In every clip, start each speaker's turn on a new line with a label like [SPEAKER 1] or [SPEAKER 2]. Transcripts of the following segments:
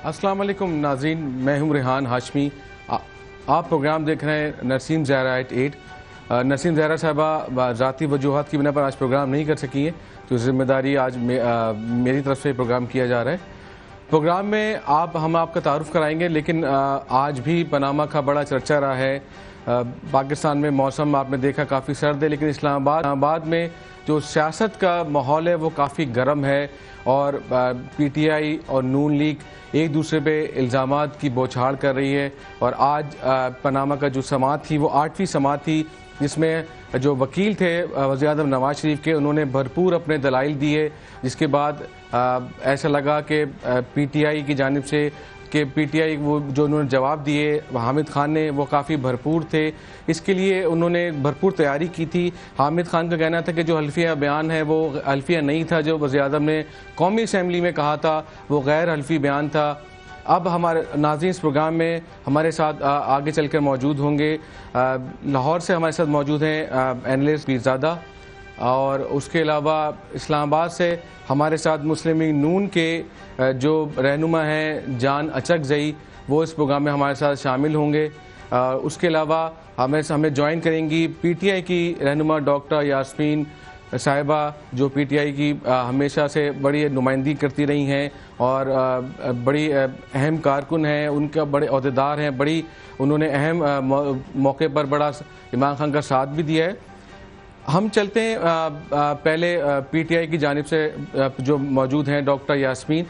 [SPEAKER 1] السلام علیکم ناظرین، میں ہوں ریحان ہاشمی۔ آپ پروگرام دیکھ رہے ہیں نرسیم زہرا ایٹ 8۔ نرسیم زہرا صاحبہ ذاتی وجوہات کی بنا پر آج پروگرام نہیں کر سکی ہیں، تو ذمہ داری آج میری طرف سے پروگرام کیا جا رہا ہے۔ پروگرام میں ہم آپ کا تعارف کرائیں گے، لیکن آج بھی پاناما کا بڑا چرچا رہا ہے۔ پاکستان میں موسم آپ نے دیکھا کافی سرد ہے، لیکن اسلام آباد میں جو سیاست کا ماحول ہے وہ کافی گرم ہے، اور پی ٹی آئی اور نون لیگ ایک دوسرے پہ الزامات کی بوچھاڑ کر رہی ہے۔ اور آج پاناما کا جو سماعت تھی وہ 8ویں سماعت تھی، جس میں جو وکیل تھے وزیر اعظم نواز شریف کے، انہوں نے بھرپور اپنے دلائل دیے، جس کے بعد ایسا لگا کہ پی ٹی آئی کی جانب سے پی ٹی آئی وہ جو انہوں نے جواب دیے حامد خان نے وہ کافی بھرپور تھے۔ اس کے لیے انہوں نے بھرپور تیاری کی تھی۔ حامد خان کا کہنا تھا کہ جو حلفیہ بیان ہے وہ حلفیہ نہیں تھا، جو وزیر اعظم نے قومی اسمبلی میں کہا تھا وہ غیر حلفی بیان تھا۔ اب ہمارے ناظرین اس پروگرام میں ہمارے ساتھ آگے چل کر موجود ہوں گے۔ لاہور سے ہمارے ساتھ موجود ہیں اینالسٹ پیرزادہ، اور اس کے علاوہ اسلام آباد سے ہمارے ساتھ مسلم لیگ نون کے جو رہنما ہیں جان اچکزئی، وہ اس پروگرام میں ہمارے ساتھ شامل ہوں گے۔ اس کے علاوہ ہمیں جوائن کریں گی پی ٹی آئی کی رہنما ڈاکٹر یاسمین صاحبہ، جو پی ٹی آئی کی ہمیشہ سے بڑی نمائندگی کرتی رہی ہیں اور بڑی اہم کارکن ہیں، ان کا بڑے عہدیدار ہیں، انہوں نے اہم موقع پر بڑا عمران خان کا ساتھ بھی دیا ہے۔ ہم چلتے ہیں پہلے پی ٹی آئی کی جانب سے جو موجود ہیں ڈاکٹر یاسمین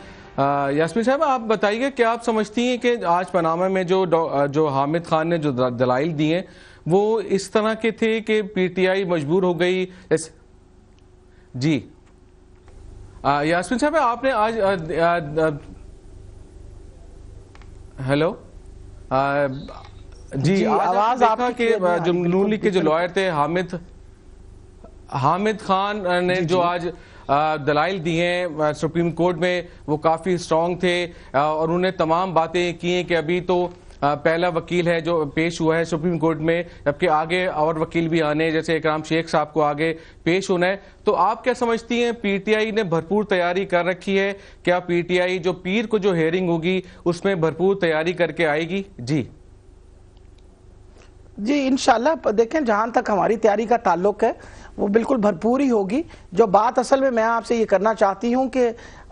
[SPEAKER 1] صاحب، آپ بتائیے کہ آپ سمجھتی ہیں کہ آج پاناما میں جو حامد خان نے جو دلائل دیے وہ اس طرح کے تھے کہ پی ٹی آئی مجبور ہو گئی؟ جی یاسمین صاحب، آپ نے آج ہیلو جی آواز آپ کہ جو نون لیگ کے جو لائر تھے حامد خان نے جو آج دلائل دی ہیں سپریم کورٹ میں وہ کافی سٹرونگ تھے، اور انہوں نے تمام باتیں کی ہیں کہ ابھی تو پہلا وکیل ہے جو پیش ہوا ہے سپریم کورٹ میں، جبکہ آگے اور وکیل بھی آنے جیسے اکرام شیخ صاحب کو آگے پیش ہونا ہے۔ تو آپ کیا سمجھتی ہیں، پی ٹی آئی نے بھرپور تیاری کر رکھی ہے؟ کیا پی ٹی آئی جو پیر کو جو ہیئرنگ ہوگی اس میں بھرپور تیاری کر کے آئے گی؟
[SPEAKER 2] جی انشاءاللہ دیکھیں، جہاں تک ہماری تیاری کا تعلق ہے وہ بالکل بھرپور ہی ہوگی۔ جو بات اصل میں آپ سے یہ کرنا چاہتی ہوں کہ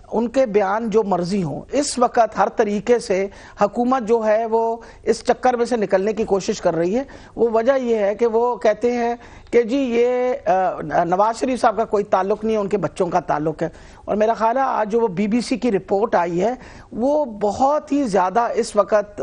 [SPEAKER 2] ان کے بیان جو مرضی ہوں، اس وقت ہر طریقے سے حکومت جو ہے وہ اس چکر میں سے نکلنے کی کوشش کر رہی ہے۔ وہ وجہ یہ ہے کہ وہ کہتے ہیں کہ جی یہ نواز شریف صاحب کا کوئی تعلق نہیں ہے، ان کے بچوں کا تعلق ہے۔ اور میرا خیال ہے آج جو وہ بی بی سی کی رپورٹ آئی ہے وہ بہت ہی زیادہ اس وقت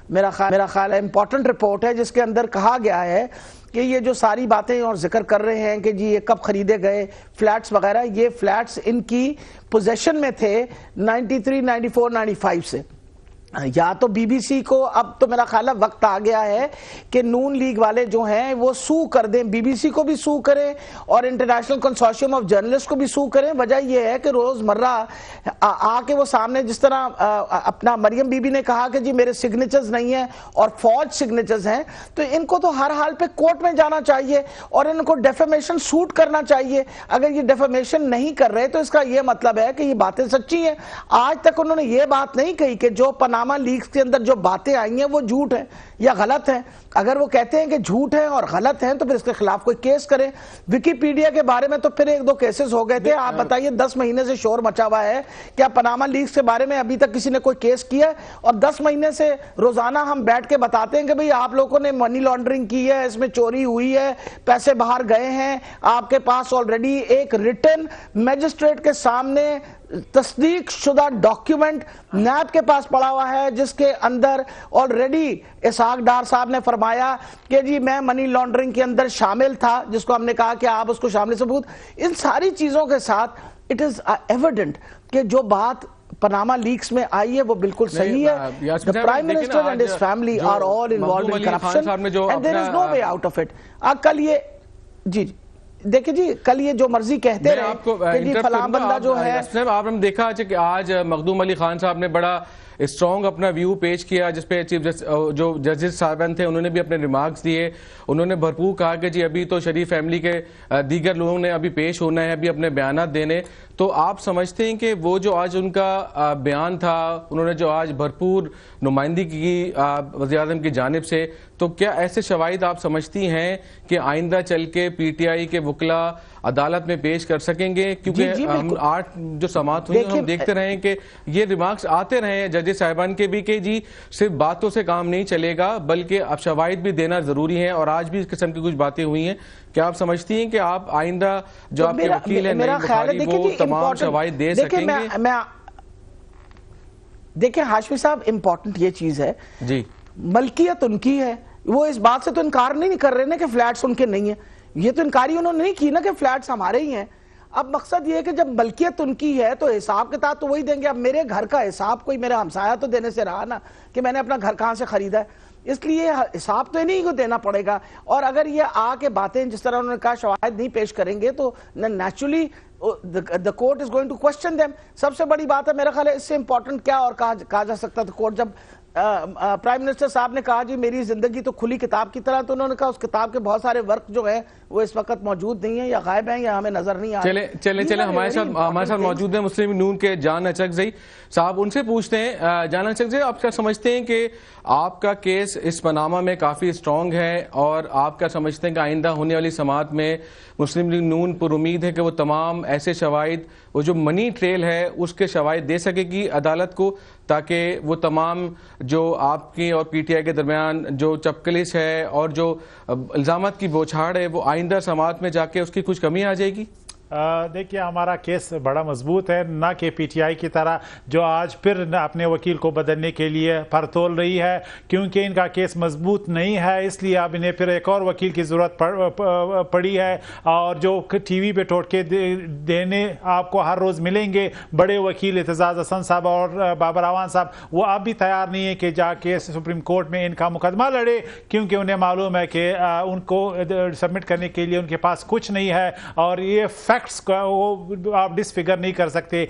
[SPEAKER 2] میرا خیال ہے امپورٹنٹ رپورٹ ہے، جس کے اندر کہا گیا ہے کہ یہ جو ساری باتیں اور ذکر کر رہے ہیں کہ جی یہ کب خریدے گئے فلیٹس وغیرہ، یہ فلیٹس ان کی پوزیشن میں تھے 93 94 95 سے۔ یا تو بی بی سی کو اب تو میرا خیال ہے وقت آ گیا ہے کہ نون لیگ والے جو ہیں وہ سو کر دیں، بی بی سی کو بھی سو کریں اور انٹرنیشنل کنسورشیم آف جرنلسٹ کو بھی سو کریں۔ وجہ یہ ہے کہ روز مرہ آ کے وہ سامنے جس طرح اپنا مریم بی بی نے کہا کہ جی میرے سگنیچرز نہیں ہیں اور فوج سگنیچرز ہیں، تو ان کو تو ہر حال پہ کورٹ میں جانا چاہیے اور ان کو ڈیفیمیشن سوٹ کرنا چاہیے۔ اگر یہ ڈیفیمیشن نہیں کر رہے تو اس کا یہ مطلب ہے کہ یہ باتیں سچی ہیں۔ آج تک انہوں نے یہ بات نہیں کہی کہ جو پاناما لیگز کے اندر جو باتیں آئی ہیں وہ جھوٹ ہیں یا غلط ہیں۔ اگر وہ کہتے ہیں کہ جھوٹ ہیں اور غلط ہیں تو پھر اس کے خلاف کوئی کیس کریں۔ وکیپیڈیا کے بارے میں تو پھر 1-2 کیسز ہو گئے تھے۔ آپ بتائیے 10 مہینے سے شور مچا ہوا ہے، کیا پاناما لیگز کے بارے میں ابھی تک کسی نے کوئی کیس کیا ہے؟ اور 10 مہینے سے روزانہ ہم بیٹھ کے بتاتے ہیں کہ بھئی آپ لوگوں نے منی لانڈرنگ کی ہے، اس میں چوری ہوئی ہے، پیسے باہر گئے ہیں۔ آپ کے پاس آلریڈی ایک ریٹن میجسٹریٹ کے سامنے تصدیق شدہ ڈاکیومنٹ نیب کے پاس پڑا ہوا ہے، جس کے اندر آلریڈی اسحاق ڈار صاحب نے فرمایا کہ جی میں منی لانڈرنگ کے اندر شامل تھا، جس کو ہم نے کہا کہ آپ اس کو شامل ثبوت۔ ان ساری چیزوں کے ساتھ اٹ از ایویڈنٹ کہ جو بات پاناما لیکس میں آئی ہے وہ بالکل صحیح ہے۔ The Prime Minister and his family are all involved in corruption and there is no way out of it۔ کل یہ جی دیکھیں جی کل یہ جو مرضی کہتے رہے کہ جی فلاں بندہ جو ہے،
[SPEAKER 1] آپ نے دیکھا کہ آج مخدوم علی خان صاحب نے بڑا اسٹرانگ اپنا ویو پیش کیا، جس پہ چیف جو ججز صاحبان تھے انہوں نے بھی اپنے ریمارکس دیے. انہوں نے بھرپور کہا کہ جی ابھی تو شریف فیملی کے دیگر لوگوں نے ابھی پیش ہونا ہے، ابھی اپنے بیانات دینے. تو آپ سمجھتے ہیں کہ وہ جو آج ان کا بیان تھا، انہوں نے جو آج بھرپور نمائندگی کی وزیر اعظم کی جانب سے، تو کیا ایسے شواہد آپ سمجھتی ہیں کہ آئندہ چل کے پی ٹی آئی کے وکلاء عدالت میں پیش کر سکیں گے؟ کیونکہ ہم 8 جو سماعت ہوئی ہم دیکھتے رہے ہیں کہ یہ ریمارکس آتے رہے ہیں ججز صاحبان کے بھی کہ جی صرف باتوں سے کام نہیں چلے گا، بلکہ اب شواہد بھی دینا ضروری ہے، اور آج بھی اس قسم کی کچھ باتیں ہوئی ہیں. کیا آپ سمجھتی ہیں کہ آپ آئندہ جو آپ کے وکیل ہیں نعیم بخاری وہ تمام شواہد دے سکیں گے؟
[SPEAKER 2] دیکھیں ہاشمی صاحب، امپورٹنٹ یہ چیز ہے،
[SPEAKER 1] جی
[SPEAKER 2] ملکیت ان کی ہے، وہ اس بات سے تو انکار نہیں کر رہے نا کہ فلیٹس ان کے نہیں ہیں. یہ تو انکاری انہوں نے نہیں کی نا کہ فلیٹس ہمارے ہی ہیں. اب مقصد یہ ہے کہ جب ملکیت ان کی ہے تو حساب کتاب تو وہی دیں گے. اب میرے گھر کا حساب کوئی میرا ہمسایہ تو دینے سے رہا نا کہ میں نے اپنا گھر کہاں سے خریدا ہے، اس لیے حساب تو انہیں کو دینا پڑے گا. اور اگر یہ آ کے باتیں جس طرح انہوں نے کہا شواہد نہیں پیش کریں گے تو naturally the court is going to question them. سب سے بڑی بات ہے میرا خیال ہے اس سے امپورٹنٹ کیا اور کہا جا سکتا تھا کورٹ، جب پرائم منسٹر صاحب نے کہا جی میری زندگی تو کھلی کتاب کی طرح، تو انہوں نے کہا اس کتاب کے بہت سارے ورک جو ہیں وہ اس وقت موجود نہیں ہیں یا غائب ہیں یا ہمیں نظر نہیں آ رہے.
[SPEAKER 1] چلیں ہمارے ساتھ موجود ہیں مسلم نون کے جان اچکزئی صاحب، ان سے پوچھتے ہیں. جان اچکزئی، آپ کیا سمجھتے ہیں کہ آپ کا کیس اس پاناما میں کافی اسٹرانگ ہے، اور آپ کیا سمجھتے ہیں کہ آئندہ ہونے والی سماعت میں مسلم لیگ نون پر امید ہے کہ وہ تمام ایسے شواہد، وہ جو منی ٹریل ہے اس کے شواہد دے سکے گی عدالت کو، تاکہ وہ تمام جو آپ کی اور پی ٹی آئی کے درمیان جو چپکلش ہے اور جو الزامات کی بوچھاڑ ہے وہ آئندہ سماعت میں جا کے اس کی کچھ کمی آ جائے گی؟
[SPEAKER 3] دیکھیے ہمارا کیس بڑا مضبوط ہے، نہ کہ پی ٹی آئی کی طرح جو آج پھر اپنے وکیل کو بدلنے کے لیے پر تول رہی ہے. کیونکہ ان کا کیس مضبوط نہیں ہے اس لیے اب انہیں پھر ایک اور وکیل کی ضرورت پڑی ہے. اور جو ٹی وی پہ ٹوٹکے دینے آپ کو ہر روز ملیں گے، بڑے وکیل اعتزاز حسن صاحب اور بابر اعوان صاحب، وہ اب بھی تیار نہیں ہے کہ جا کے سپریم کورٹ میں ان کا مقدمہ لڑے، کیونکہ انہیں معلوم ہے کہ ان کو سبمٹ کرنے کے لیے ان کے پاس کچھ نہیں ہے. اور یہ فیکٹ کو آپ ڈس فگر نہیں کر سکتے.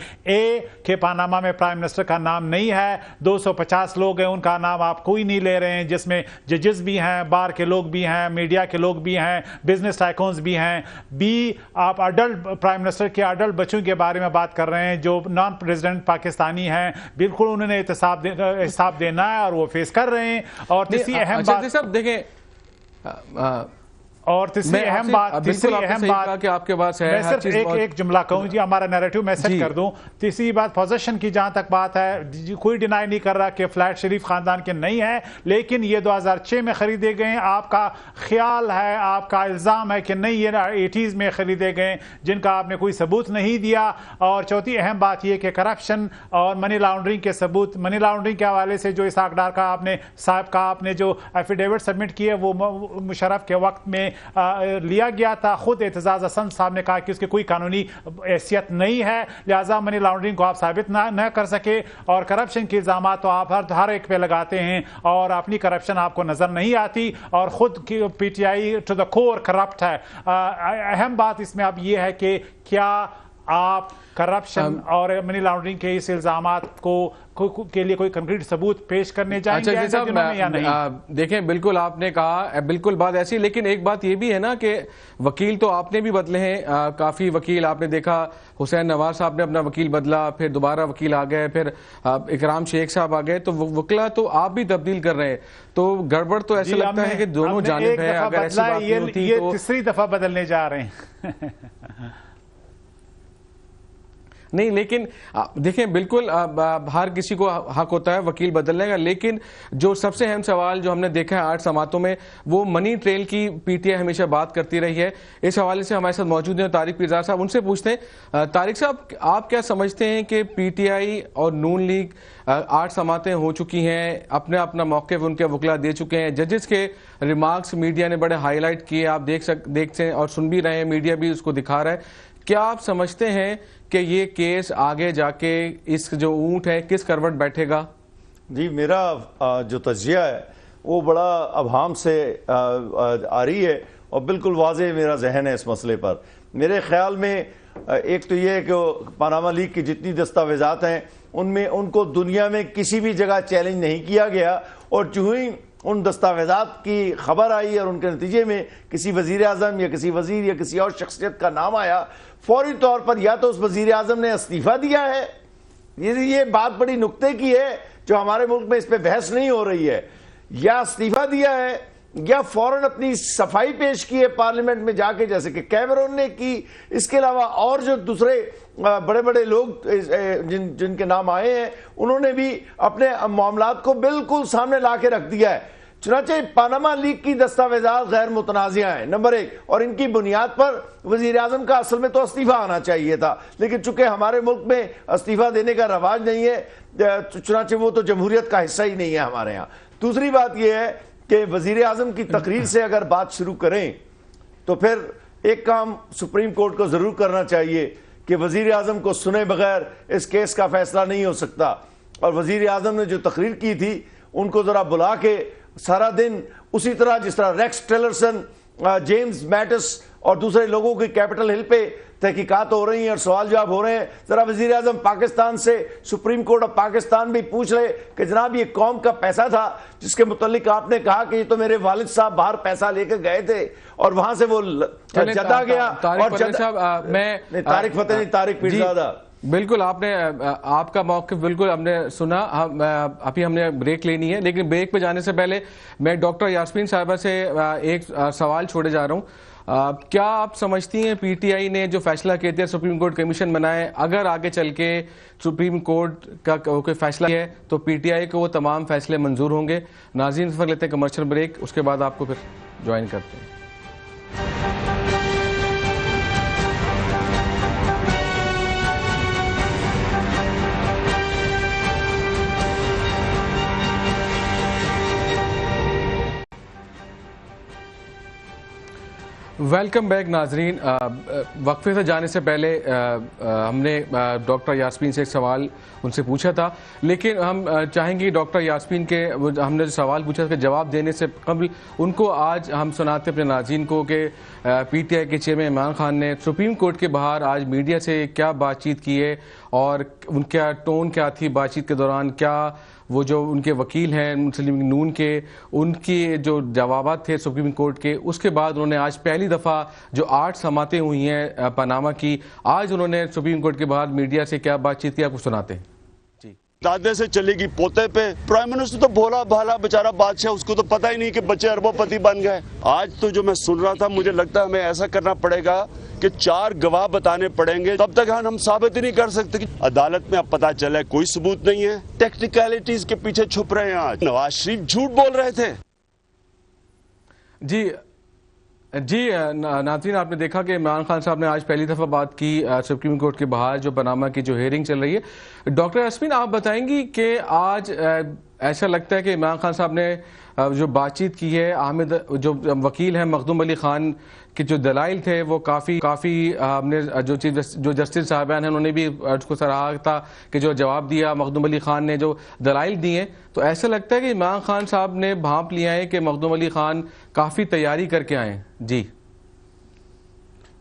[SPEAKER 3] کہ پاناما میں پرائم منسٹر کا نام نہیں ہے، 250 لوگ ہیں ان کا نام آپ کوئی نہیں لے رہے ہیں، جس میں ججز بھی ہیں، بار کے لوگ بھی ہیں، میڈیا کے لوگ بھی ہیں، بزنس ٹائکونز بھی ہیں. آپ اڈلٹ پرائم منسٹر کے اڈلٹ بچوں کے بارے میں بات کر رہے ہیں جو نان پریزیڈنٹ پاکستانی ہیں، بالکل انہوں نے حساب دینا ہے اور وہ فیس کر رہے ہیں. اور تیسری اہم بات
[SPEAKER 1] دیکھیں،
[SPEAKER 3] اور تیسری اہم بات
[SPEAKER 1] کہ آپ کے پاس ہے،
[SPEAKER 3] میں صرف ایک جملہ کہوں جی، ہمارا نیریٹو میں سیٹ کر دوں. تیسری بات پوزیشن کی جہاں تک بات ہے، کوئی ڈینائی نہیں کر رہا کہ فلیٹ شریف خاندان کے نہیں ہے، لیکن یہ 2006 میں خریدے گئے. آپ کا خیال ہے، آپ کا الزام ہے کہ نہیں، یہ 80s میں خریدے گئے جن کا آپ نے کوئی ثبوت نہیں دیا. اور چوتھی اہم بات یہ کہ کرپشن اور منی لانڈرنگ کے ثبوت، منی لانڈرنگ کے حوالے سے جو اسحاق ڈار کا آپ نے جو ایفیڈیوٹ سبمٹ کیے وہ مشرف کے وقت میں لیا گیا تھا. خود اعتزاز حسن صاحب نے کہا کہ اس کی کوئی قانونی حیثیت نہیں ہے، لہٰذا منی لانڈرنگ کو آپ ثابت نہ کر سکے. اور کرپشن کے الزامات تو آپ ہر ایک پہ لگاتے ہیں اور اپنی کرپشن آپ کو نظر نہیں آتی، اور خود P T I to the core corrupt ہے. اہم بات اس میں اب یہ ہے کہ کیا آپ کرپشن اور منی لانڈرنگ کے اس الزامات کے لیے کوئی کنکریٹ ثبوت پیش کرنے جائیں گے یا نہیں؟
[SPEAKER 1] دیکھیں بالکل آپ نے کہا، بالکل بات ایسی، لیکن ایک بات یہ بھی ہے نا کہ وکیل تو آپ نے بھی بدلے ہیں، کافی وکیل آپ نے دیکھا. حسین نواز صاحب نے اپنا وکیل بدلا، پھر دوبارہ وکیل آ گئے، پھر اکرام شیخ صاحب آ گئے، تو وکلا تو آپ بھی تبدیل کر رہے ہیں. تو گڑبڑ تو ایسا لگتا ہے کہ دونوں جانب ہے. اگر ایسی بات نہیں ہوتی تو
[SPEAKER 3] یہ تیسری دفعہ بدلنے جا رہے ہیں.
[SPEAKER 1] نہیں، لیکن دیکھیں بالکل ہر کسی کو حق ہوتا ہے وکیل بدلنے کا، لیکن جو سب سے اہم سوال جو ہم نے دیکھا ہے 8 سماعتوں میں، وہ منی ٹریل کی پی ٹی آئی ہمیشہ بات کرتی رہی ہے. اس حوالے سے ہمارے ساتھ موجود ہیں طارق پیرزادہ صاحب، ان سے پوچھتے ہیں. طارق صاحب، آپ کیا سمجھتے ہیں کہ پی ٹی آئی اور نون لیگ 8 سماعتیں ہو چکی ہیں، اپنا موقف ان کے وکلا دے چکے ہیں، ججز کے ریمارکس میڈیا نے بڑے ہائی لائٹ کیے، آپ دیکھتے ہیں اور سن بھی رہے ہیں، میڈیا بھی اس کو دکھا رہا ہے. کیا آپ سمجھتے ہیں کہ یہ کیس آگے جا کے اس جو اونٹ ہے کس کروٹ بیٹھے گا؟
[SPEAKER 4] جی، میرا جو تجزیہ ہے وہ بڑا ابہام سے آ رہی ہے اور بالکل واضح میرا ذہن ہے اس مسئلے پر. میرے خیال میں ایک تو یہ ہے کہ پاناما لیک کی جتنی دستاویزات ہیں ان میں ان کو دنیا میں کسی بھی جگہ چیلنج نہیں کیا گیا، اور جو ہی ان دستاویزات کی خبر آئی اور ان کے نتیجے میں کسی وزیر اعظم یا کسی وزیر یا کسی اور شخصیت کا نام آیا، فوری طور پر یا تو اس وزیر اعظم نے استعفیٰ دیا ہے، یہ بات بڑی نکتے کی ہے جو ہمارے ملک میں اس پہ بحث نہیں ہو رہی ہے، یا استعفیٰ دیا ہے یا فوراً اپنی صفائی پیش کی ہے پارلیمنٹ میں جا کے، جیسے کہ کیمرون نے کی۔ اس کے علاوہ اور جو دوسرے بڑے بڑے لوگ جن کے نام آئے ہیں انہوں نے بھی اپنے معاملات کو بالکل سامنے لا کے رکھ دیا ہے۔ چنانچہ پاناما لیک کی دستاویزات غیر متنازع ہیں نمبر 1، اور ان کی بنیاد پر وزیر اعظم کا اصل میں تو استعفیٰ آنا چاہیے تھا، لیکن چونکہ ہمارے ملک میں استعفیٰ دینے کا رواج نہیں ہے، چنانچہ وہ تو جمہوریت کا حصہ ہی نہیں ہے ہمارے ہاں۔ دوسری بات یہ ہے کہ وزیر اعظم کی تقریر سے اگر بات شروع کریں تو پھر ایک کام سپریم کورٹ کو ضرور کرنا چاہیے کہ وزیر اعظم کو سنے بغیر اس کیس کا فیصلہ نہیں ہو سکتا، اور وزیر اعظم نے جو تقریر کی تھی ان کو ذرا بلا کے سارا دن اسی طرح جس طرح ریکس ٹیلرسن، جیمز میٹس اور دوسرے لوگوں کی کیپٹل ہل پہ تحقیقات ہو رہی ہیں اور سوال جواب ہو رہے ہیں، ذرا وزیر اعظم پاکستان سے سپریم کورٹ آف پاکستان بھی پوچھ لے کہ جناب یہ قوم کا پیسہ تھا جس کے متعلق آپ نے کہا کہ یہ تو میرے والد صاحب باہر پیسہ لے کے گئے تھے اور وہاں سے وہ جدا گیا، اور طارق فتح نہیں، طارق پیرزادہ۔
[SPEAKER 1] بالکل آپ کا موقف بالکل ہم نے سنا۔ ابھی ہم نے بریک لینی ہے، لیکن بریک پہ جانے سے پہلے میں ڈاکٹر یاسمین صاحبہ سے ایک سوال چھوڑے جا رہا ہوں۔ کیا آپ سمجھتی ہیں پی ٹی آئی نے جو فیصلہ کہتے ہیں سپریم کورٹ کمیشن بنائے، اگر آگے چل کے سپریم کورٹ کا کوئی فیصلہ ہے تو پی ٹی آئی کو وہ تمام فیصلے منظور ہوں گے؟ ناظرین اس وقت لیتے ہیں کمرشل بریک، اس کے بعد آپ کو پھر جوائن کرتے ہیں۔ ویلکم بیک ناظرین۔ وقفے سے جانے سے پہلے ہم نے ڈاکٹر یاسمین سے ایک سوال ان سے پوچھا تھا، لیکن ہم چاہیں گے ڈاکٹر یاسمین کے ہم نے جو سوال پوچھا اس کے جواب دینے سے قبل ان کو آج ہم سناتے اپنے ناظرین کو کہ پی ٹی آئی کے چیئرمین عمران خان نے سپریم کورٹ کے باہر آج میڈیا سے کیا بات چیت کی ہے اور ان کا ٹون کیا تھی بات چیت کے دوران، کیا وہ جو ان کے وکیل ہیں مسلم لیگ نون کے ان کی جو جوابات تھے سپریم کورٹ کے، اس کے بعد انہوں نے آج پہلی دفعہ جو 8 سماعتیں ہوئی ہیں پاناما کی، آج انہوں نے سپریم کورٹ کے باہر میڈیا سے کیا بات چیت کی، آپ کو سناتے ہیں۔
[SPEAKER 5] دادے سے چلے گی پوتے پہ، پرائم منسٹر تو بھولا بھالا بیچارہ بادشاہ، اس کو تو پتہ ہی نہیں کہ بچے اربوں پتی بن گئے۔ آج تو جو میں سن رہا تھا مجھے لگتا ہے ہمیں ایسا کرنا پڑے گا کہ 4 گواہ بتانے پڑیں گے، تب تک ہم ثابت ہی نہیں کر سکتے کہ عدالت میں اب پتہ چلا کوئی ثبوت نہیں ہے، ٹیکنیکلٹیز کے پیچھے چھپ رہے ہیں۔ آج نواز شریف جھوٹ بول رہے تھے۔
[SPEAKER 1] جی ناظرین، آپ نے دیکھا کہ عمران خان صاحب نے آج پہلی دفعہ بات کی سپریم کورٹ کے باہر جو پاناما کی جو ہیئرنگ چل رہی ہے۔ ڈاکٹر یاسمین، آپ بتائیں گی کہ آج ایسا لگتا ہے کہ عمران خان صاحب نے جو بات چیت کی ہے، حامد جو وکیل ہیں مخدوم علی خان کے جو دلائل تھے وہ کافی ہم نے جو جسٹس صاحبان ہیں انہوں نے بھی اس کو سراہا تھا کہ جو جواب دیا مخدوم علی خان نے جو دلائل دیے، تو ایسا لگتا ہے کہ عمران خان صاحب نے بھانپ لیا ہے کہ مخدوم علی خان کافی تیاری کر کے آئے ہیں۔ جی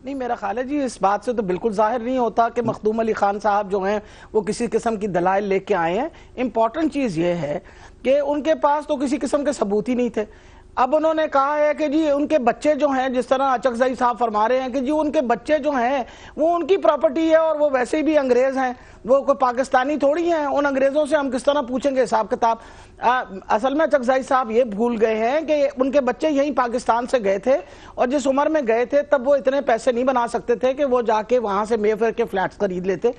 [SPEAKER 2] نہیں، میرا خیال ہے جی اس بات سے تو بالکل ظاہر نہیں ہوتا کہ مخدوم علی خان صاحب جو ہیں وہ کسی قسم کی دلائل لے کے آئے ہیں۔ امپورٹنٹ چیز یہ ہے کہ ان کے پاس تو کسی قسم کے ثبوت ہی نہیں تھے۔ اب انہوں نے کہا ہے کہ جی ان کے بچے جو ہیں، جس طرح اچکزئی صاحب فرما رہے ہیں کہ جی ان کے بچے جو ہیں وہ ان کی پراپرٹی ہے اور وہ ویسے بھی انگریز ہیں، وہ کوئی پاکستانی تھوڑی ہیں، ان انگریزوں سے ہم کس طرح پوچھیں گے حساب کتاب۔ اصل میں اچکزئی صاحب یہ بھول گئے ہیں کہ ان کے بچے یہیں پاکستان سے گئے تھے اور جس عمر میں گئے تھے تب وہ اتنے پیسے نہیں بنا سکتے تھے کہ وہ جا کے وہاں سے مے فیئر کے فلیٹس خرید لیتے۔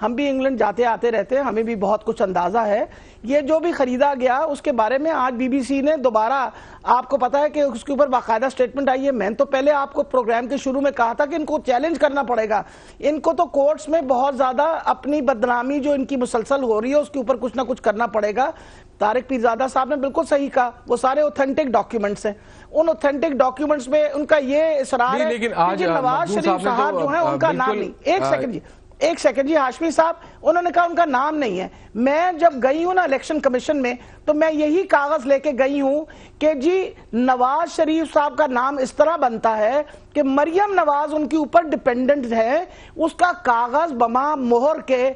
[SPEAKER 2] ہم بھی انگلینڈ جاتے آتے رہتے ہیں، ہمیں بھی بہت کچھ اندازہ ہے۔ یہ جو بھی خریدا گیا اس کے بارے میں آج بی بی سی نے دوبارہ، آپ کو پتا ہے کہ اس کے اوپر باقاعدہ سٹیٹمنٹ آئی ہے۔ میں تو پہلے آپ کو پروگرام کے شروع میں کہا تھا کہ ان کو چیلنج کرنا پڑے گا، ان کو تو کورٹس میں بہت زیادہ اپنی بدنامی جو ان کی مسلسل ہو رہی ہے اس کے اوپر کچھ نہ کچھ کرنا پڑے گا۔ طارق پیرزادہ صاحب نے بالکل صحیح کہا، وہ سارے اوتھینٹک ڈاکیومنٹس ہیں، ان اوتھینٹک ڈاکیومنٹس میں ان کا یہ اصرار ہے کہ نواز شریف صاحب جو ہیں ان کا نام نہیں۔ ایک سیکنڈ جی، ایک سیکنڈ جی ہاشمی صاحب، انہوں نے کہا ان کا نام نہیں ہے. میں جب گئی ہوں نا الیکشن کمیشن میں تو میں یہی کاغذ لے کے گئی ہوں کہ جی نواز شریف صاحب کا نام اس طرح بنتا ہے کہ مریم نواز ان کے اوپر ڈیپینڈنٹ ہے، اس کا کاغذ بما مہر کے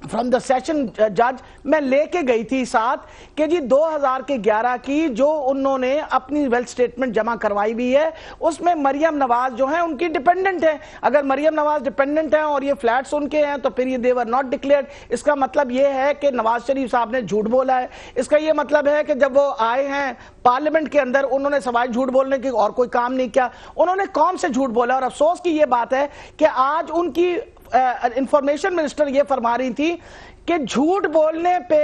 [SPEAKER 2] فرام دا سیشن جج میں لے کے گئی تھی ساتھ کہ جی 2011 کی جو انہوں نے اپنی ویلتھ سٹیٹمنٹ جمع کروائی بھی ہے اس میں مریم نواز جو ہیں ان کی ڈیپینڈنٹ ہیں. اگر مریم نواز ڈیپینڈنٹ ہیں اور یہ فلیٹس ان کے ہیں تو پھر یہ دیور ناٹ ڈکلیئرڈ. اس کا مطلب یہ ہے کہ نواز شریف صاحب نے جھوٹ بولا ہے. اس کا یہ مطلب ہے کہ جب وہ آئے ہیں پارلیمنٹ کے اندر انہوں نے سوائے جھوٹ بولنے کی اور کوئی کام نہیں کیا. انہوں نے کون سے جھوٹ بولا؟ اور افسوس کی یہ بات ہے کہ آج ان کی انفارمیشن منسٹر یہ فرما رہی تھی کہ جھوٹ بولنے پہ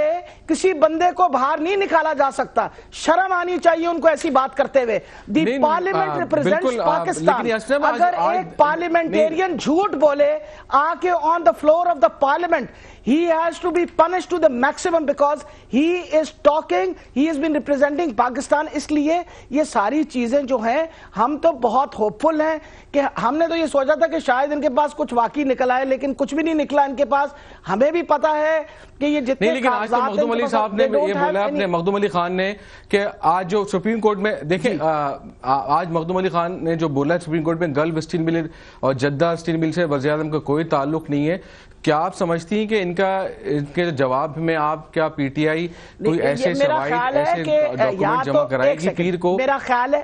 [SPEAKER 2] کسی بندے کو باہر نہیں نکالا جا سکتا. شرم آنی چاہیے ان کو ایسی بات کرتے ہوئے. The parliament represents Pakistan. اگر ایک پارلیمنٹیرین جھوٹ بولے آ کے on the floor of the parliament, he has to be punished to the maximum because he is talking, he has been representing Pakistan. اس لیے یہ ساری چیزیں جو ہیں ہم تو بہت ہوپفل ہیں کہ ہم نے تو یہ سوچا تھا کہ شاید ان کے پاس کچھ واقعی نکل آئے, لیکن کچھ بھی نہیں نکلا ان کے پاس. ہمیں بھی پتا ہے کہ یہ جتنے
[SPEAKER 1] لیکن آج تو مخدوم علی صاحب نے یہ بولا اپنے مخدوم علی خان نے کہ آج جو سپریم کورٹ میں دیکھیں آج مخدوم علی خان نے جو بولا سپریم کورٹ میں گلف اسٹیل مل اور جدہ اسٹیل مل سے وزیر اعظم کا کوئی تعلق نہیں ہے. کیا آپ سمجھتی ہیں کہ ان کے جواب میں آپ کیا پی ٹی آئی کوئی ایسے سوائد ایسے ڈاکومنٹ جمع کرائے گی پیر کو؟
[SPEAKER 2] میرا خیال ہے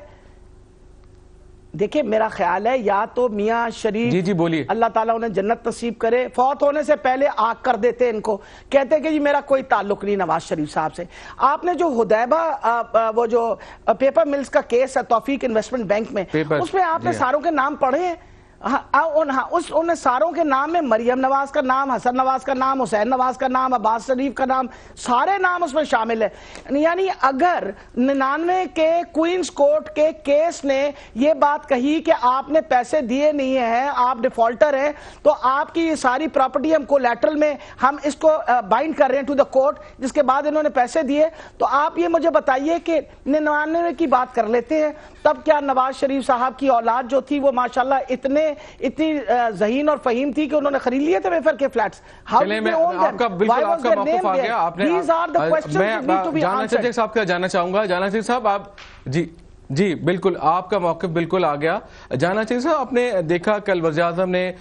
[SPEAKER 2] دیکھیں میرا خیال ہے یا تو میاں شریف
[SPEAKER 1] جی بولیے
[SPEAKER 2] اللہ تعالیٰ انہیں جنت نصیب کرے, فوت ہونے سے پہلے آگ کر دیتے ان کو, کہتے کہ جی میرا کوئی تعلق نہیں نواز شریف صاحب سے. آپ نے جو حدیبہ وہ جو پیپر ملز کا کیس ہے توفیق انویسٹمنٹ بینک میں, اس میں آپ نے ساروں کے نام پڑھے ہیں. ان ساروں کے نام میں مریم نواز کا نام, حسن نواز کا نام, حسین نواز کا نام, عباس شریف کا نام, سارے نام اس میں شامل ہے. یعنی اگر 99 کے کوئنز کورٹ کے کیس نے یہ بات کہی کہ آپ نے پیسے دیے نہیں ہیں, آپ ڈیفالٹر ہیں, تو آپ کی یہ ساری پراپرٹی ہم کولیٹرل میں ہم اس کو بائنڈ کر رہے ہیں ٹو دا کورٹ, جس کے بعد انہوں نے پیسے دیے, تو آپ یہ مجھے بتائیے کہ 99 کی بات کر لیتے ہیں, تب کیا نواز شریف صاحب کی اولاد جو تھی وہ ماشاءاللہ اتنی ذہین اور فہیم تھی کہ انہوں نے خرید لیے تھے ویفر کے فلیٹس؟
[SPEAKER 1] آپ کا بالکل آپ کا موقف آ گیا. آپ نے جاننا چاہوں گا جانا چاہیے صاحب آپ جی بالکل آپ کا موقف بالکل آ گیا. جانا چاہیے صاحب آپ نے دیکھا کل وزیر اعظم نے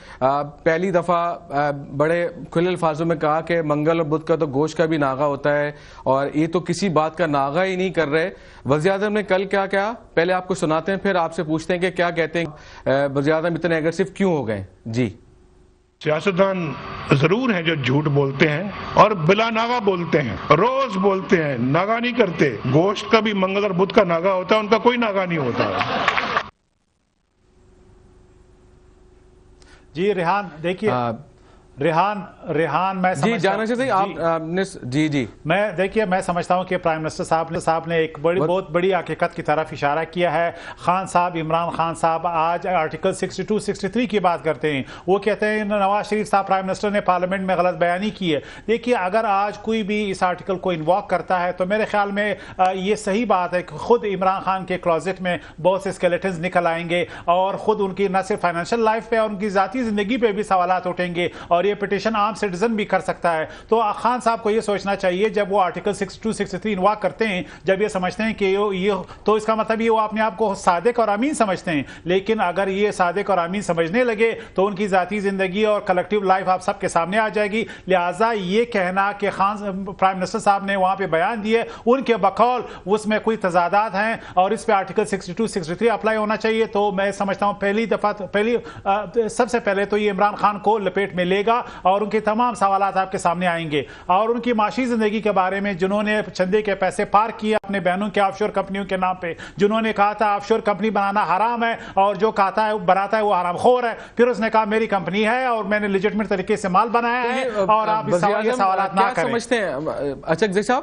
[SPEAKER 1] پہلی دفعہ بڑے کھلے الفاظوں میں کہا کہ منگل اور بدھ کا تو گوشت کا بھی ناغہ ہوتا ہے اور یہ تو کسی بات کا ناغہ ہی نہیں کر رہے. وزیر اعظم نے کل کیا کہا پہلے آپ کو سناتے ہیں پھر آپ سے پوچھتے ہیں کہ کیا کہتے ہیں وزیر اعظم اتنے اگریسو کیوں ہو گئے. جی
[SPEAKER 6] سیاستدان ضرور ہیں جو جھوٹ بولتے ہیں اور بلا ناغہ بولتے ہیں, روز بولتے ہیں, ناغہ نہیں کرتے. گوشت کا بھی منگل اور بدھ کا ناغہ ہوتا ہے, ان کا کوئی ناغہ نہیں ہوتا.
[SPEAKER 3] جی ریحان دیکھیے ریحان میں
[SPEAKER 1] جانا چاہتے ہیں جی میں
[SPEAKER 3] دیکھیے میں سمجھتا ہوں کہ پرائم منسٹر صاحب نے ایک بہت بڑی حقیقت کی طرف اشارہ کیا ہے. خان صاحب عمران خان صاحب آج آرٹیکل 62 63 کی بات کرتے ہیں. وہ کہتے ہیں نواز شریف صاحب پرائم منسٹر نے پارلیمنٹ میں غلط بیانی کی ہے. دیکھیے اگر آج کوئی بھی اس آرٹیکل کو انووک کرتا ہے تو میرے خیال میں یہ صحیح بات ہے کہ خود عمران خان کے کلوزٹ میں بہت سے اسکیلیٹنز نکل آئیں گے اور خود ان کی نہ صرف فائنینشیل لائف پہ اور ان کی ذاتی زندگی پہ بھی سوالات اٹھیں گے اور یہ پٹیشن عام سٹیزن بھی کر سکتا ہے. تو خان صاحب کو یہ سوچنا چاہیے جب وہ آرٹیکل 62 63 انواک کرتے ہیں, جب یہ سمجھتے ہیں کہ یہ تو اس کا مطلب یہ وہ اپنے آپ کو صادق اور امین سمجھتے ہیں. لیکن اگر یہ صادق اور امین سمجھنے لگے تو ان کی ذاتی زندگی اور کلیکٹیو لائف آپ سب کے سامنے آ جائے گی. لہٰذا یہ کہنا کہ خان پرائم منسٹر صاحب نے وہاں پہ بیان دیے ان کے بقول اس میں کوئی تضادات ہیں اور اس پہ آرٹیکل 62 63 اپلائی ہونا چاہیے, تو میں سمجھتا ہوں سب سے پہلے تو یہ عمران خان کو لپیٹ میں لے گا اور ان کے تمام سوالات آپ کے سامنے آئیں گے. اور ان کی معاشی زندگی کے بارے میں جنہوں نے چندے کے پیسے پارک کیے اپنے بہنوں کے آف شور کمپنیوں کے نام پہ, جنہوں نے کہا تھا آف شور کمپنی بنانا حرام ہے اور جو کہتا ہے بناتا ہے وہ حرام خور ہے, پھر اس نے کہا میری کمپنی ہے اور میں نے لیجٹمیٹ طریقے سے مال بنایا ہے اور آپ اس سوالات نہ کریں.
[SPEAKER 1] سمجھتے ہیں اچھا صاحب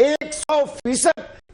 [SPEAKER 4] 100%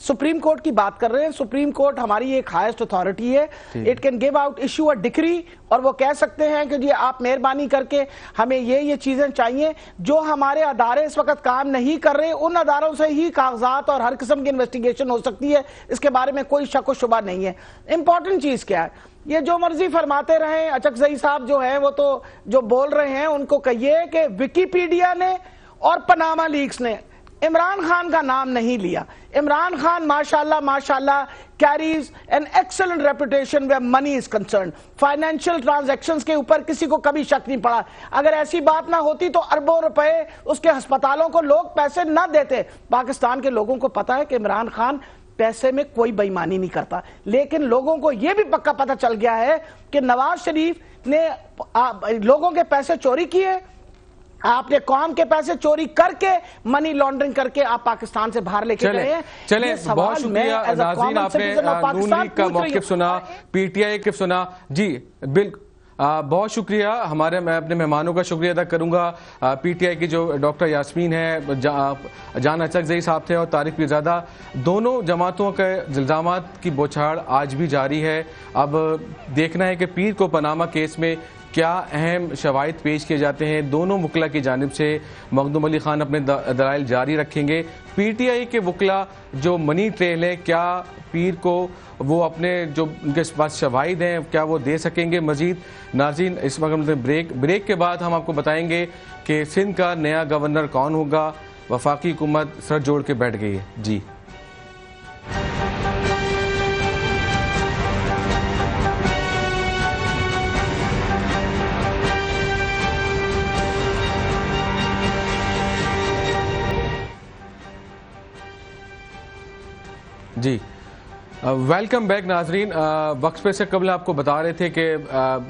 [SPEAKER 2] سپریم کورٹ کی بات کر رہے ہیں. سپریم کورٹ ہماری ایک ہائیسٹ اتھارٹی ہے. It can give out issue اے ڈکری, اور وہ کہہ سکتے ہیں کہ جی آپ مہربانی کر کے ہمیں یہ چیزیں چاہیے. جو ہمارے ادارے اس وقت کام نہیں کر رہے, ان اداروں سے ہی کاغذات اور ہر قسم کی انویسٹیگیشن ہو سکتی ہے, اس کے بارے میں کوئی شک و شبہ نہیں ہے. امپورٹنٹ چیز کیا ہے, یہ جو مرضی فرماتے رہیں. اچکزئی صاحب جو ہیں وہ تو جو بول رہے ہیں ان کو کہیے کہ ویکیپیڈیا نے اور پاناما لیکس نے عمران خان کا نام نہیں لیا. عمران خان ماشاءاللہ carries an excellent reputation where money is concerned. Financial transactions کے اوپر کسی کو کبھی شک نہیں پڑا. اگر ایسی بات نہ ہوتی تو اربوں روپے اس کے ہسپتالوں کو لوگ پیسے نہ دیتے. پاکستان کے لوگوں کو پتا ہے کہ عمران خان پیسے میں کوئی بے ایمانی نہیں کرتا, لیکن لوگوں کو یہ بھی پکا پتہ چل گیا ہے کہ نواز شریف نے لوگوں کے پیسے چوری کیے. آپ نے قوم کے پیسے چوری کر کے منی لانڈرنگ کر کے آپ پاکستان سے باہر لے کے گئے ہیں.
[SPEAKER 1] چلیں بہت شکریہ ناظرین, آپ نے نون لیگ کا موقف سنا, پی ٹی آئی کا سنا. جی بالکل بہت شکریہ. میں اپنے مہمانوں کا شکریہ ادا کروں گا. پی ٹی آئی کی جو ڈاکٹر یاسمین ہے, جان اچکزئی صاحب تھے, اور طارق پیرزادہ, دونوں جماعتوں کے الزامات کی بوچھاڑ آج بھی جاری ہے. اب دیکھنا ہے کہ پیر کو پاناما کیس میں کیا اہم شواہد پیش کیے جاتے ہیں. دونوں وکلا کی جانب سے مخدوم علی خان اپنے دلائل جاری رکھیں گے. پی ٹی آئی کے وکلا جو منی ٹریل ہے, کیا پیر کو وہ اپنے جو ان کے پاس شواہد ہیں کیا وہ دے سکیں گے مزید. ناظرین اس وقت بریک کے بعد ہم آپ کو بتائیں گے کہ سندھ کا نیا گورنر کون ہوگا. وفاقی حکومت سر جوڑ کے بیٹھ گئی ہے. جی جی ویلکم بیک ناظرین. وقت پہ سے قبل آپ کو بتا رہے تھے کہ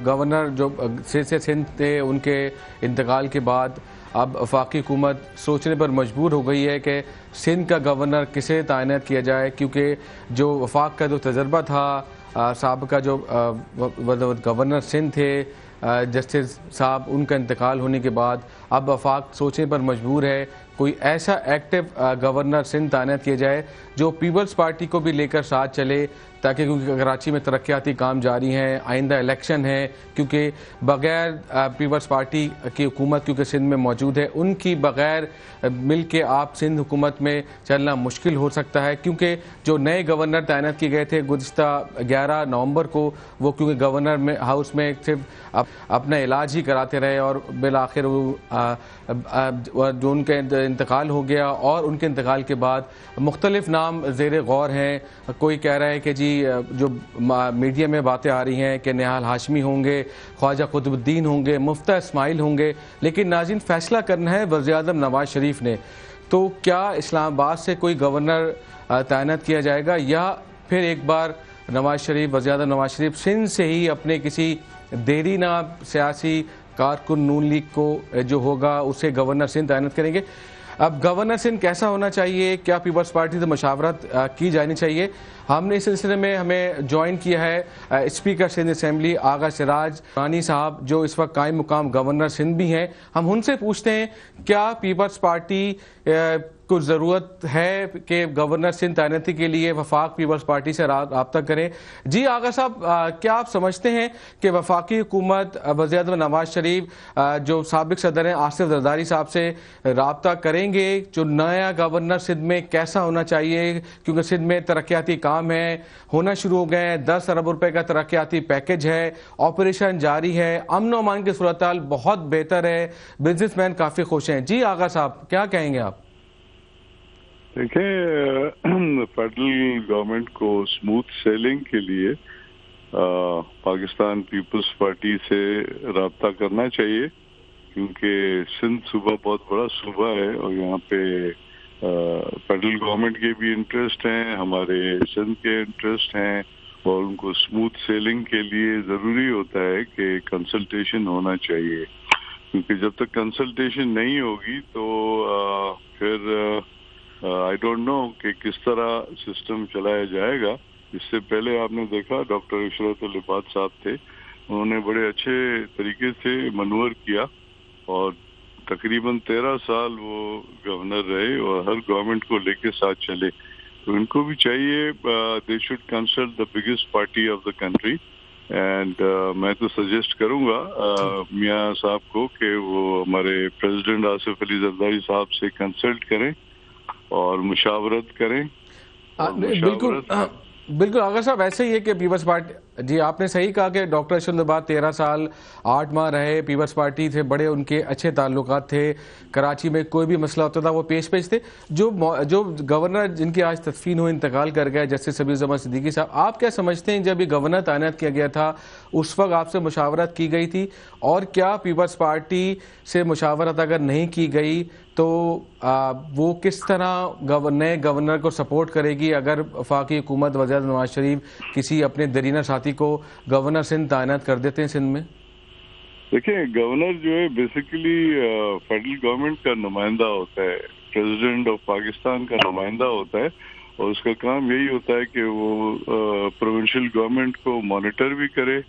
[SPEAKER 1] گورنر جو سے سندھ تھے, ان کے انتقال کے بعد اب وفاقی حکومت سوچنے پر مجبور ہو گئی ہے کہ سندھ کا گورنر کسے تعینات کیا جائے, کیونکہ جو وفاق کا جو تجربہ تھا, سابقہ جو گورنر سندھ تھے جسٹس صاحب, ان کا انتقال ہونے کے بعد اب وفاق سوچنے پر مجبور ہے کوئی ایسا ایکٹیو گورنر سندھ تعینات کیا جائے جو پیپلز پارٹی کو بھی لے کر ساتھ چلے, تاکہ کیونکہ کراچی میں ترقیاتی کام جاری ہیں, آئندہ الیکشن ہے, کیونکہ بغیر پیپلز پارٹی کی حکومت کیونکہ سندھ میں موجود ہے, ان کی بغیر مل کے آپ سندھ حکومت میں چلنا مشکل ہو سکتا ہے. کیونکہ جو نئے گورنر تعینات کیے گئے تھے گزشتہ 11 نومبر کو, وہ کیونکہ گورنر میں ہاؤس میں صرف اپنا علاج ہی کراتے رہے, اور بالآخر وہ جو ان کا انتقال ہو گیا, اور ان کے انتقال کے بعد مختلف نام زیر غور ہیں. کوئی کہہ رہا ہے کہ جی جو میڈیا میں باتیں آ رہی ہیں کہ نہال ہاشمی ہوں گے, خواجہ قطب الدین ہوں گے, مفتہ اسماعیل ہوں گے, لیکن ناظرین فیصلہ کرنا ہے وزیر اعظم نواز شریف نے. تو کیا اسلام آباد سے کوئی گورنر تعینات کیا جائے گا, یا پھر ایک بار نواز شریف, وزیر اعظم نواز شریف سندھ سے ہی اپنے کسی دیرینہ سیاسی کارکن نون لیگ کو جو ہوگا اسے گورنر سندھ تعینات کریں گے. اب گورنر سندھ کیسا ہونا چاہیے, کیا پیپلز پارٹی سے مشاورت کی جانی چاہیے. ہم نے اس سلسلے میں ہمیں جوائن کیا ہے اسپیکر سندھ اسمبلی آغا سراج رانی صاحب, جو اس وقت قائم مقام گورنر سندھ بھی ہیں. ہم ان سے پوچھتے ہیں کیا پیپلز پارٹی کو ضرورت ہے کہ گورنر سندھ تعیناتی کے لیے وفاق پیپلز پارٹی سے رابطہ کریں. جی آغا صاحب, کیا آپ سمجھتے ہیں کہ وفاقی حکومت وزیر اعظم نواز شریف جو سابق صدر ہیں آصف زرداری صاحب سے رابطہ کریں گے, جو نیا گورنر سندھ میں کیسا ہونا چاہیے, کیونکہ سندھ میں ترقیاتی کام ہے, ہونا شروع ہو گئے ہیں, 10 ارب روپے کا ترقیاتی پیکج ہے, آپریشن جاری ہے, امن و امان کی صورتحال بہت بہتر ہے, بزنس مین کافی خوش ہیں. جی آغا صاحب کیا کہیں گے آپ؟
[SPEAKER 7] دیکھیں, فیڈرل گورنمنٹ کو اسموتھ سیلنگ کے لیے پاکستان پیپلز پارٹی سے رابطہ کرنا چاہیے, کیونکہ سندھ صوبہ بہت بڑا صوبہ ہے, اور یہاں پہ فیڈرل گورنمنٹ کے بھی انٹرسٹ ہیں, ہمارے سندھ کے انٹرسٹ ہیں, اور ان کو اسموتھ سیلنگ کے لیے ضروری ہوتا ہے کہ کنسلٹیشن ہونا چاہیے, کیونکہ جب تک کنسلٹیشن نہیں ہوگی تو پھر آئی ڈونٹ نو کہ کس طرح سسٹم چلایا جائے گا. اس سے پہلے آپ نے دیکھا ڈاکٹر عشرت العباد صاحب تھے, انہوں نے بڑے اچھے طریقے سے منور کیا, اور تقریباً 13 سال وہ گورنر رہے, اور ہر گورنمنٹ کو لے کے ساتھ چلے. تو ان کو بھی چاہیے they should consult the biggest party of the country. And میں تو سجیسٹ کروں گا میاں صاحب کو کہ وہ ہمارے پریزیڈنٹ آصف علی زرداری صاحب سے کنسلٹ کریں اور مشاورت کریں.
[SPEAKER 1] بالکل آغا صاحب ایسے ہی ہے کہ پیپلز پارٹی، جی آپ نے صحیح کہا کہ ڈاکٹر ارشد الباز 13 سال 8 ماہ رہے پیپلز پارٹی تھے، بڑے ان کے اچھے تعلقات تھے، کراچی میں کوئی بھی مسئلہ ہوتا تھا وہ پیش تھے. جو گورنر جن کی آج تدفین ہوئی انتقال کر گئے جسٹس سبیل الزمان صدیقی صاحب، آپ کیا سمجھتے ہیں جب یہ گورنر تعینات کیا گیا تھا اس وقت آپ سے مشاورت کی گئی تھی، اور کیا پیپلز پارٹی سے مشاورت اگر نہیں کی گئی تو وہ کس طرح نئے گورنر کو سپورٹ کرے گی اگر وفاقی حکومت وزیر اعظم نواز شریف کسی اپنے درینہ ساتھی کو گورنر سندھ تعینات کر دیتے ہیں سندھ میں؟
[SPEAKER 7] دیکھیں گورنر جو ہے بیسیکلی فیڈرل گورنمنٹ کا نمائندہ ہوتا ہے، پریزیڈنٹ آف پاکستان کا نمائندہ ہوتا ہے، اور اس کا کام یہی ہوتا ہے کہ وہ پروونشل گورنمنٹ کو مانیٹر بھی کرے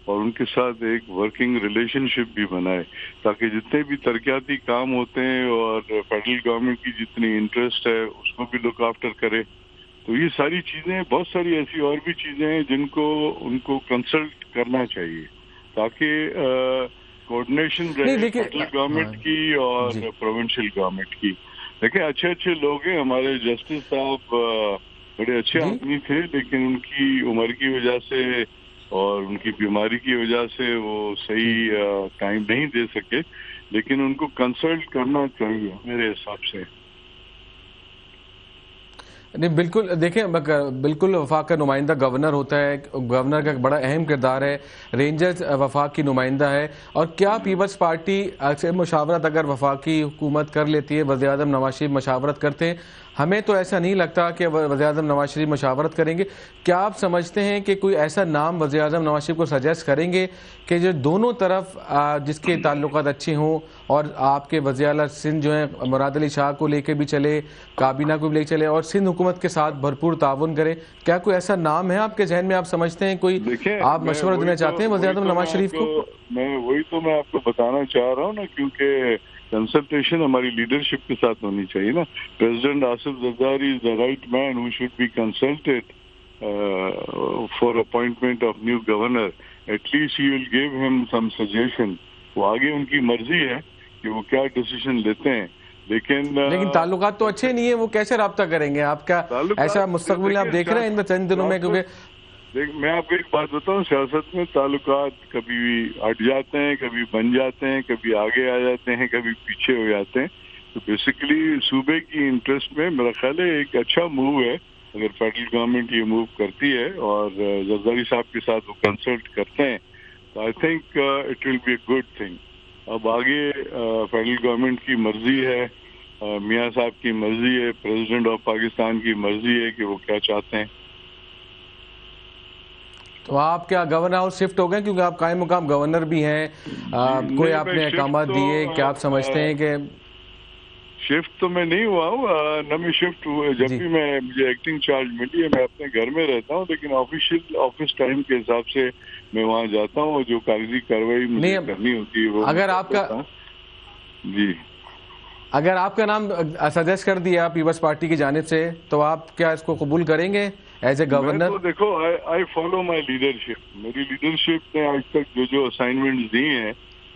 [SPEAKER 7] اور ان کے ساتھ ایک ورکنگ ریلیشن شپ بھی بنائے، تاکہ جتنے بھی ترقیاتی کام ہوتے ہیں اور فیڈرل گورنمنٹ کی جتنی انٹرسٹ ہے اس کو بھی لک آفٹر کرے. تو یہ ساری چیزیں، بہت ساری ایسی اور بھی چیزیں ہیں جن کو ان کو کنسلٹ کرنا چاہیے تاکہ کوآرڈینیشن رہے فیڈرل گورنمنٹ کی اور پروونشل گورنمنٹ کی. دیکھیں اچھے لوگ ہیں ہمارے جسٹس صاحب، بڑے اچھے آدمی تھے، لیکن ان کی عمر کی وجہ سے اور ان کی بیماری کی وجہ سے وہ صحیح ٹائم نہیں دے سکے، لیکن ان کو کنسلٹ کرنا چاہیے میرے حساب سے.
[SPEAKER 1] نہیں بالکل، دیکھیں بالکل وفاق کا نمائندہ گورنر ہوتا ہے، گورنر کا ایک بڑا اہم کردار ہے، رینجرز وفاق کی نمائندہ ہے. اور کیا پیپلز پارٹی سے مشاورت اگر وفاقی حکومت کر لیتی ہے، وزیر اعظم نواز شریف مشاورت کرتے ہیں، ہمیں تو ایسا نہیں لگتا کہ وزیر اعظم نواز شریف مشاورت کریں گے، کیا آپ سمجھتے ہیں کہ کوئی ایسا نام وزیر اعظم نواز شریف کو سجیسٹ کریں گے کہ جو دونوں طرف جس کے تعلقات اچھے ہوں، اور آپ کے وزیر اعلیٰ سندھ جو ہیں مراد علی شاہ کو لے کے بھی چلے، کابینہ کو بھی لے کے چلے، اور سندھ حکومت کے ساتھ بھرپور تعاون کرے؟ کیا کوئی ایسا نام ہے آپ کے ذہن میں، آپ سمجھتے ہیں کوئی آپ مشورہ دینا چاہتے ہیں وزیر اعظم نواز شریف کو؟
[SPEAKER 7] میں آپ کو بتانا چاہ رہا ہوں نا، کیونکہ کنسلٹیشن ہماری لیڈرشپ کے ساتھ ہونی چاہیے نا. President Asif Zardari is the right man who should be consulted for appointment of new governor. At least he will give him some suggestion. وہ آگے ان کی مرضی ہے کہ وہ کیا ڈیسیژن لیتے ہیں، لیکن
[SPEAKER 1] تعلقات تو اچھے نہیں ہیں، وہ کیسے رابطہ کریں گے؟ آپ کا ایسا مستقبل آپ دیکھ رہے ہیں ان چند دنوں میں؟ کیونکہ
[SPEAKER 7] میں آپ کو ایک بات بتاؤں، سیاست میں تعلقات کبھی ہٹ جاتے ہیں، کبھی بن جاتے ہیں، کبھی آگے آ جاتے ہیں، کبھی پیچھے ہو جاتے ہیں. تو بیسیکلی صوبے کی انٹرسٹ میں میرا خیال ہے ایک اچھا موو ہے اگر فیڈرل گورنمنٹ یہ موو کرتی ہے اور زرداری صاحب کے ساتھ وہ کنسلٹ کرتے ہیں، تو I think it will be a good thing. اب آگے فیڈرل گورنمنٹ کی مرضی ہے، میاں صاحب کی مرضی ہے، پریزیڈنٹ آف پاکستان کی مرضی ہے کہ وہ کیا چاہتے ہیں.
[SPEAKER 1] تو آپ کیا گورنر ہاؤس شفٹ ہو گئے کیونکہ آپ قائم مقام گورنر بھی ہیں، کوئی آپ نے احکامات دیے؟ کیا آپ سمجھتے ہیں کہ
[SPEAKER 7] شفٹ تو میں نہیں ہوا ہوں، نہ میں شفٹ ہوا. جب بھی مجھے ایکٹنگ چارج ملی ہے میں اپنے گھر میں رہتا ہوں، لیکن آفس ٹائم کے حساب سے میں وہاں جاتا ہوں، جو کاغذی کارروائی مجھے کرنی ہوتی ہے وہ
[SPEAKER 1] اگر آپ کا اگر آپ کا نام سجیسٹ کر دیا پیپلز پارٹی کی جانب سے تو آپ کیا اس کو قبول کریں گے ایز اے گورنر؟
[SPEAKER 7] دیکھو آئی فالو مائی لیڈرشپ. میری لیڈرشپ نے آج تک جو اسائنمنٹس دی ہیں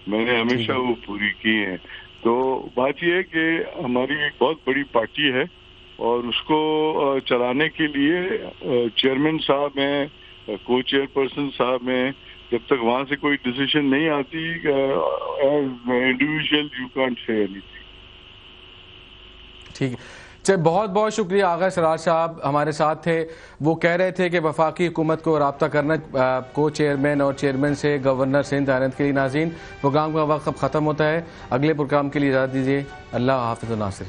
[SPEAKER 7] میں نے ہمیشہ وہ پوری کی ہیں. تو بات یہ ہے کہ ہماری ایک بہت بڑی پارٹی ہے اور اس کو چلانے کے لیے چیئرمین صاحب ہیں، کو چیئر پرسن صاحب ہیں. جب تک وہاں سے کوئی ڈیسیژن نہیں آتی as individual you can't say any thing.
[SPEAKER 1] ٹھیک ہے، بہت بہت شکریہ. آغا اسرار صاحب ہمارے ساتھ تھے، وہ کہہ رہے تھے کہ وفاقی حکومت کو رابطہ کرنا کو چیئرمین اور چیئرمین سے گورنر سندھ تعینات کے لیے. ناظرین، پروگرام کا وقت اب ختم ہوتا ہے، اگلے پروگرام کے لیے اجازت دیجیے. اللہ حافظ. ناصر.